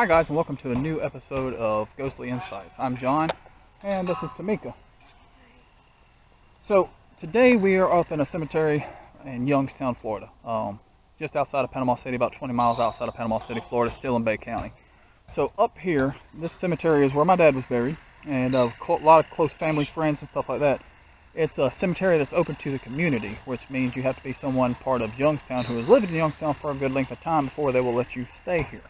Hi guys, and welcome to a new episode of Ghostly Insights. I'm John, and this is Tamika. So today we are up in a cemetery in Youngstown, Florida, just outside of Panama City, about 20 miles outside of Panama City, Florida, still in Bay County. So up here, this cemetery is where my dad was buried, and a lot of close family, friends, and stuff like that. It's a cemetery that's open to the community, which means you have to be someone part of Youngstown who has lived in Youngstown for a good length of time before they will let you stay here.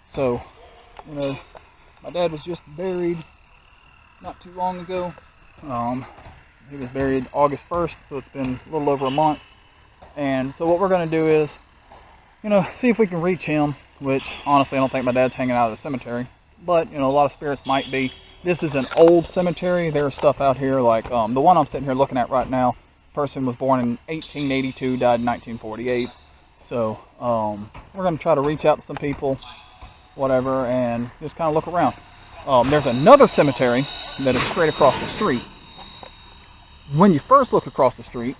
So, my dad was just buried not too long ago. He was buried August 1st, so it's been a little over a month. And so what we're going to do is, see if we can reach him, which honestly I don't think my dad's hanging out of the cemetery. But, a lot of spirits might be. This is an old cemetery. There's stuff out here like the one I'm sitting here looking at right now. The person was born in 1882, died in 1948. So we're going to try to reach out to some people, whatever, and just kind of look around. There's another cemetery that is straight across the street. When you first look across the street,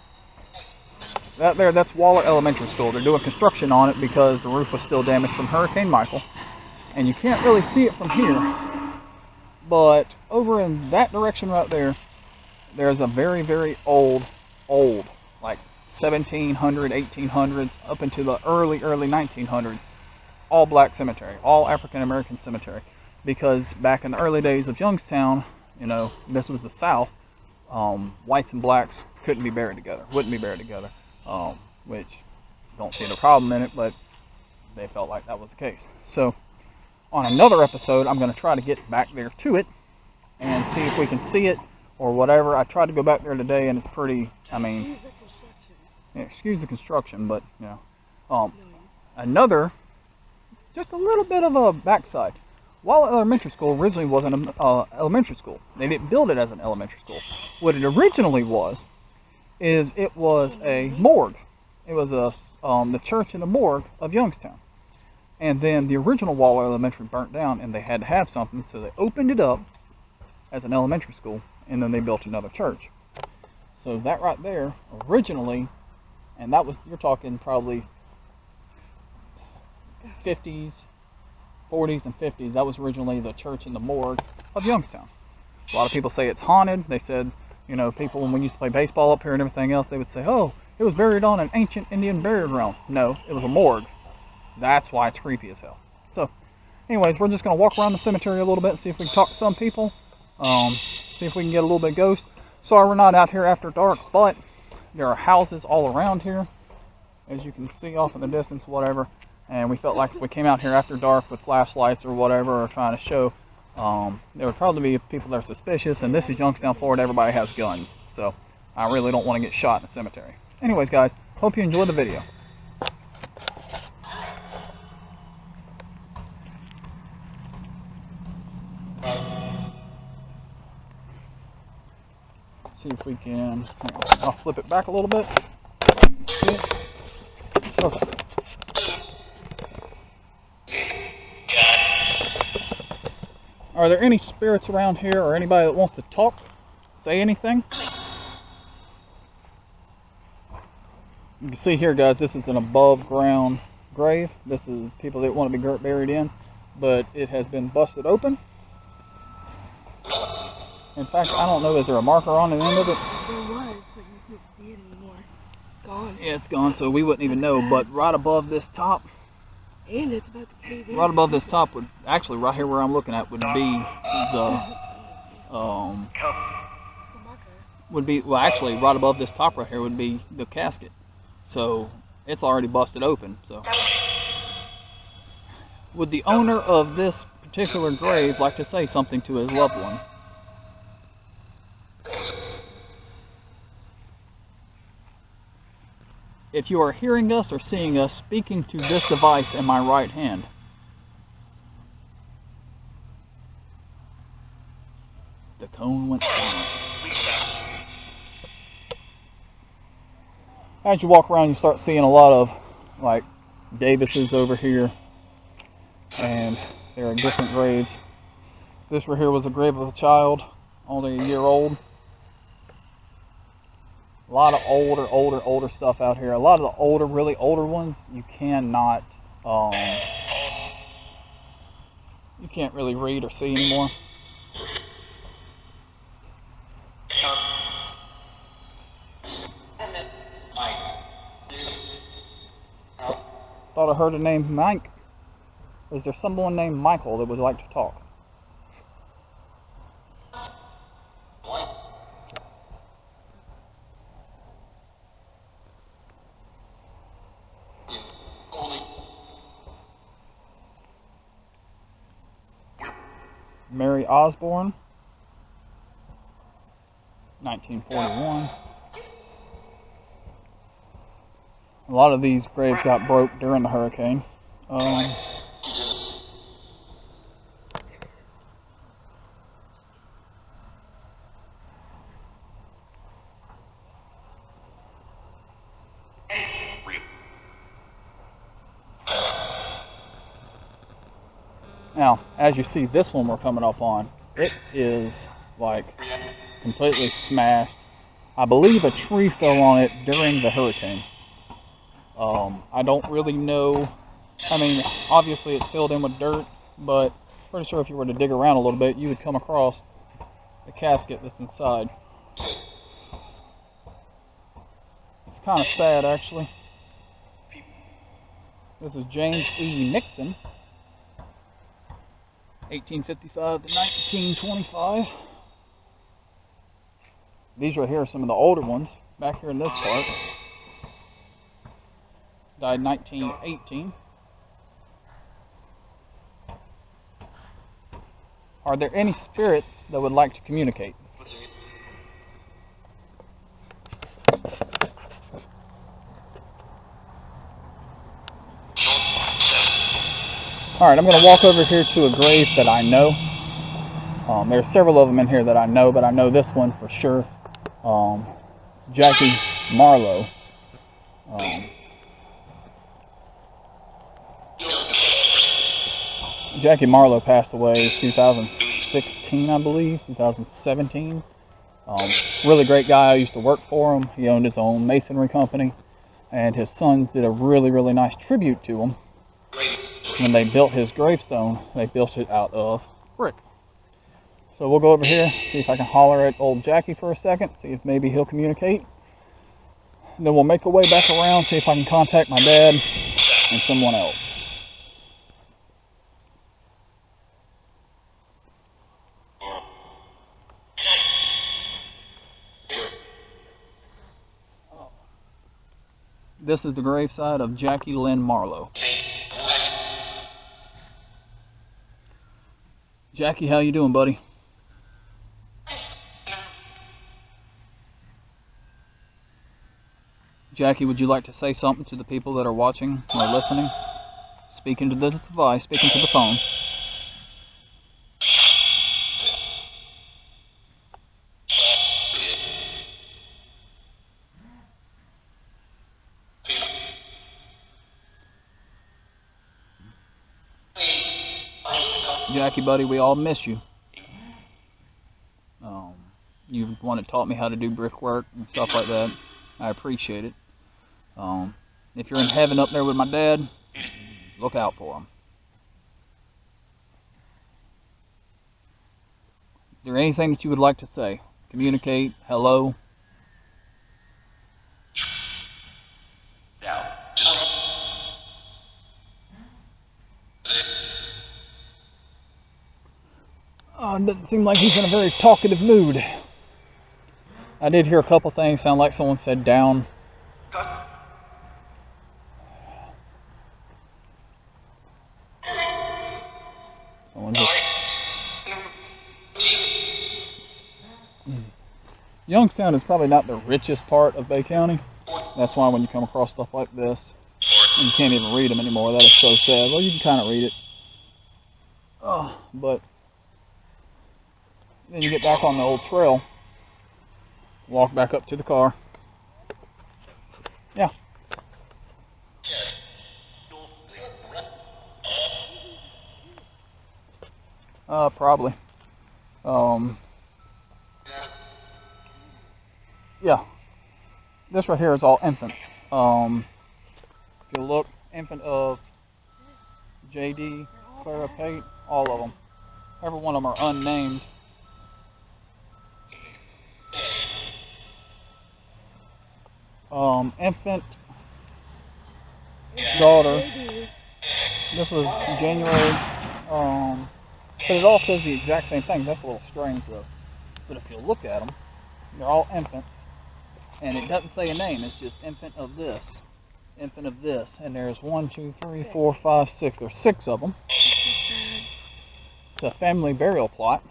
that's Waller Elementary School. They're doing construction on it because the roof was still damaged from Hurricane Michael. And you can't really see it from here. But over in that direction right there, there's a very, very old, like 1700, 1800s, up into the early 1900s, all black cemetery, all African American cemetery. Because back in the early days of Youngstown, this was the South, whites and blacks wouldn't be buried together, which don't see the problem in it, but they felt like that was the case. So on another episode, I'm going to try to get back there to it and see if we can see it or whatever. I tried to go back there today, and it's pretty, excuse the construction, but, another, just a little bit of a backside. Waller Elementary School originally wasn't an elementary school. They didn't build it as an elementary school. What it originally was, it was a morgue. It was the church and the morgue of Youngstown. And then the original Waller Elementary burnt down, and they had to have something, so they opened it up as an elementary school, and then they built another church. So that right there, originally, and that was, you're talking probably 40s and 50s, that was originally the church and the morgue of Youngstown. A lot of people say it's haunted. They said, people, when we used to play baseball up here and everything else, they would say, oh, it was buried on an ancient Indian burial ground. No, it was a morgue. That's why it's creepy as hell. So, anyways, we're just going to walk around the cemetery a little bit, see if we can talk to some people, see if we can get a little bit of ghost. Sorry we're not out here after dark, but there are houses all around here, as you can see off in the distance, whatever. And we felt like if we came out here after dark with flashlights or whatever, or trying to show, there would probably be people that are suspicious. And this is Youngstown, Florida. Everybody has guns. So I really don't want to get shot in a cemetery. Anyways, guys, hope you enjoyed the video. See if we can, I'll flip it back a little bit. See it? Okay. Are there any spirits around here or anybody that wants to talk? Say anything? You can see here, guys, this is an above ground grave. This is people that want to be buried in, but it has been busted open. In fact, I don't know, is there a marker on the end of it? There was, but you can't see it anymore. It's gone. Yeah, it's gone, so we wouldn't even know. But right above this top, and it's about to cave in. Right above this top would, actually right here where I'm looking at, would be well, actually right above this top right here would be the casket. So it's already busted open. So would the owner of this particular grave like to say something to his loved ones? If you are hearing us or seeing us, speaking to this device in my right hand. The cone went silent. As you walk around, you start seeing a lot of, like, Davises over here. And there are different graves. This right here was a grave of a child, only a year old. A lot of older stuff out here. A lot of the older, really older ones, you cannot you can't really read or see anymore. Thought I heard a name Mike. Is there someone named Michael that would like to talk? Mary Osborne, 1941. A lot of these graves got broke during the hurricane. Now, as you see, this one we're coming up on, it is like completely smashed. I believe a tree fell on it during the hurricane. I don't really know. I mean, obviously it's filled in with dirt, but pretty sure if you were to dig around a little bit, you would come across the casket that's inside. It's kind of sad, actually. This is James E. Nixon, 1855 to 1925. These right here are some of the older ones. Back here in this part. Died 1918. Are there any spirits that would like to communicate? Alright, I'm going to walk over here to a grave that I know. There are several of them in here that I know, but I know this one for sure. Jackie Marlowe. Jackie Marlowe passed away in 2016, I believe, 2017. Really great guy. I used to work for him. He owned his own masonry company, and his sons did a really, really nice tribute to him. When they built his gravestone, they built it out of brick. So we'll go over here, see if I can holler at old Jackie for a second, see if maybe he'll communicate. Then we'll make our way back around, see if I can contact my dad and someone else. This is the graveside of Jackie Lynn Marlowe. Jackie, how you doing, buddy? Jackie, would you like to say something to the people that are watching or listening? Speaking to this device, speaking to the phone. Jackie, buddy, we all miss you. You want to taught me how to do brickwork and stuff like that. I appreciate it. If you're in heaven up there with my dad, look out for him. Is there anything that you would like to say? Communicate, hello? It doesn't seem like he's in a very talkative mood. I did hear a couple things sound like someone said down. Youngstown is probably not the richest part of Bay County. That's why when you come across stuff like this, and you can't even read them anymore, that is so sad. Well, you can kind of read it. But then you get back on the old trail, walk back up to the car. Yeah. Probably. Yeah. This right here is all infants. If you look, infant of J.D. Clara Pate. All of them. Every one of them are unnamed. Infant daughter. This was January. But it all says the exact same thing. That's a little strange though. But if you look at them, they're all infants. And it doesn't say a name. It's just infant of this. Infant of this. And there's 1, 2, 3, 4, 5, 6. There's 6 of them. It's a family burial plot.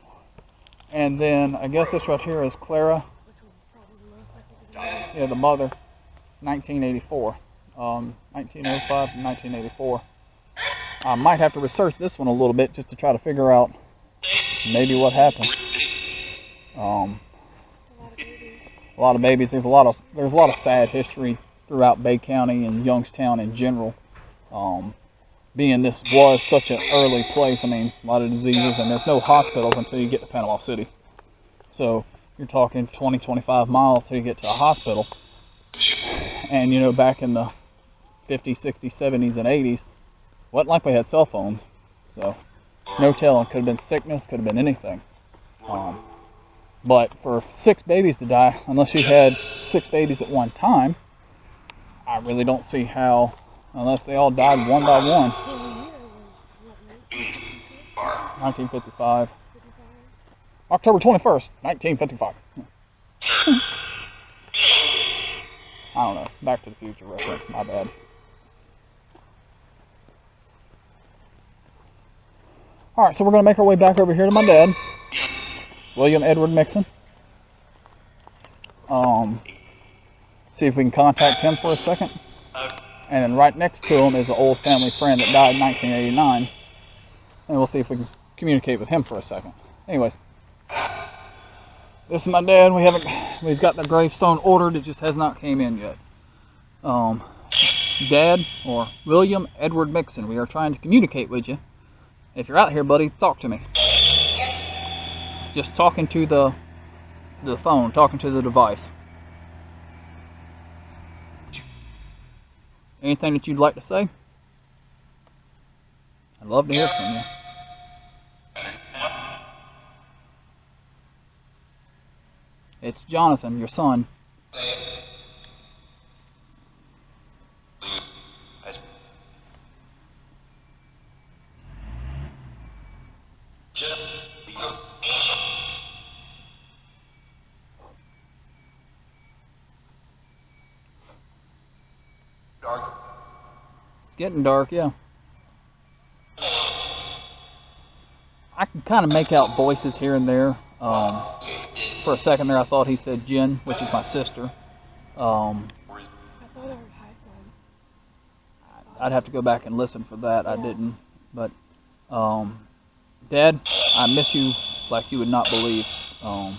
And then I guess this right here is Clara. Yeah, the mother. 1984. 1905 and 1984. I might have to research this one a little bit just to try to figure out maybe what happened. A lot of babies. There's a lot of sad history throughout Bay County and Youngstown in general. Being this was such an early place, I mean, a lot of diseases, and there's no hospitals until you get to Panama City. So you're talking 20, 25 miles till you get to a hospital. And you know, back in the 50s, 60s, 70s, and 80s, wasn't like we had cell phones. So no telling. Could have been sickness, could have been anything. But for 6 babies to die, unless you had 6 babies at one time, I really don't see how, unless they all died one by one. 1955. October 21st, 1955. I don't know. Back to the Future reference, my bad. Alright, so we're going to make our way back over here to my dad, William Edward Mixon. See if we can contact him for a second. And then right next to him is an old family friend that died in 1989. And we'll see if we can communicate with him for a second. Anyways, this is my dad. We've got the gravestone ordered. It just has not came in yet. Dad, or William Edward Mixon, we are trying to communicate with you. If you're out here, buddy, talk to me. Just talking to the phone, talking to the device. Anything that you'd like to say? I'd love to hear from you. It's Jonathan, your son. It's getting dark, yeah. I can kind of make out voices here and there. For a second there, I thought he said Jen, which is my sister. I thought I heard hi son. I'd have to go back and listen for that. I didn't. But, Dad, I miss you like you would not believe. Kind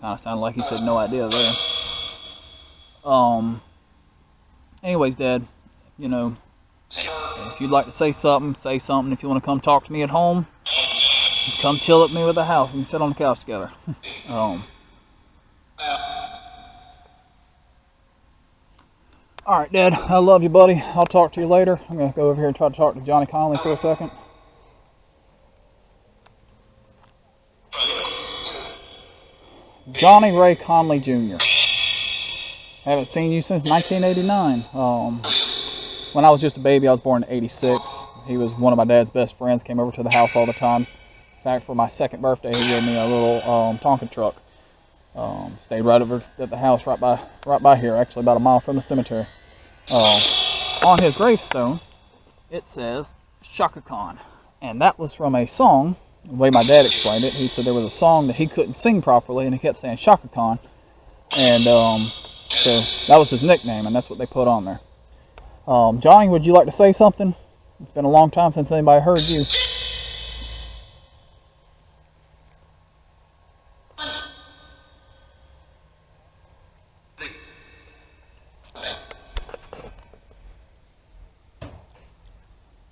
of sounded like he said no idea there. Anyways, Dad, you know, if you'd like to say something, say something. If you want to come talk to me at home, come chill at me with the house. We can sit on the couch together. Alright, Dad, I love you, buddy. I'll talk to you later. I'm going to go over here and try to talk to Johnny Conley for a second. Johnny Ray Conley Jr. Haven't seen you since 1989. When I was just a baby, I was born in 86. He was one of my dad's best friends, came over to the house all the time. In fact, for my 2nd birthday, he gave me a little Tonka truck. Stayed right over at the house right by here, actually about a mile from the cemetery. On his gravestone, it says Shaka Khan. And that was from a song, the way my dad explained it. He said there was a song that he couldn't sing properly, and he kept saying Shaka Khan. And so that was his nickname, and that's what they put on there. Johnny, would you like to say something? It's been a long time since anybody heard you.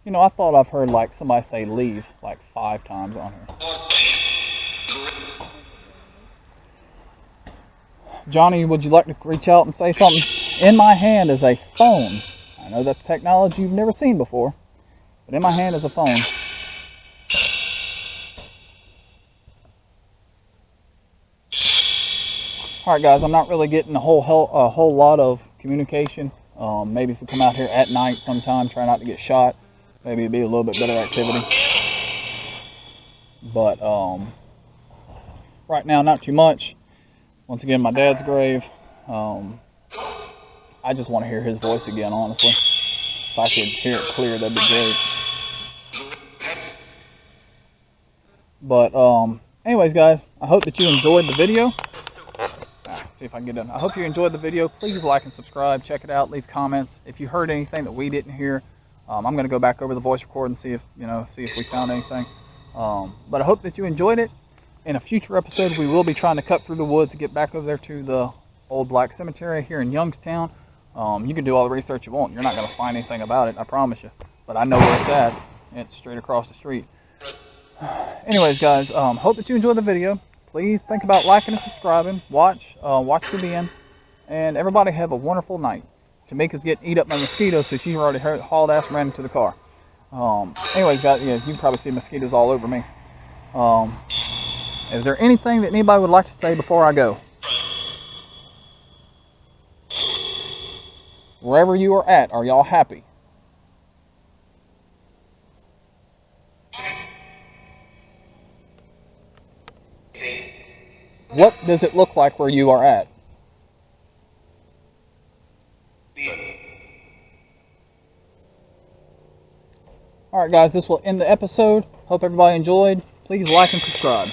You know, I thought I've heard like somebody say leave like 5 times on here. Johnny, would you like to reach out and say something? In my hand is a phone. I know that's technology you've never seen before, but in my hand is a phone. Alright guys, I'm not really getting a whole lot of communication. Maybe if we come out here at night sometime, try not to get shot, maybe it'd be a little bit better activity. But right now, not too much. Once again, my dad's grave. I just want to hear his voice again, honestly. If I could hear it clear, that'd be great. But anyways guys, I hope that you enjoyed the video. See if I can get done. I hope you enjoyed the video. Please like and subscribe. Check it out. Leave comments. If you heard anything that we didn't hear, I'm going to go back over the voice record and see if we found anything. But I hope that you enjoyed it. In a future episode, we will be trying to cut through the woods to get back over there to the old black cemetery here in Youngstown. You can do all the research you want. You're not going to find anything about it, I promise you. But I know where it's at. It's straight across the street. Anyways, guys, hope that you enjoyed the video. Please think about liking and subscribing. Watch to the end. And everybody have a wonderful night. Tamika's getting eat up by mosquitoes, so she already hauled ass and ran into the car. Anyways, guys, yeah, you can probably see mosquitoes all over me. Is there anything that anybody would like to say before I go? Wherever you are at, are y'all happy? What does it look like where you are at? Alright guys, this will end the episode. Hope everybody enjoyed. Please like and subscribe.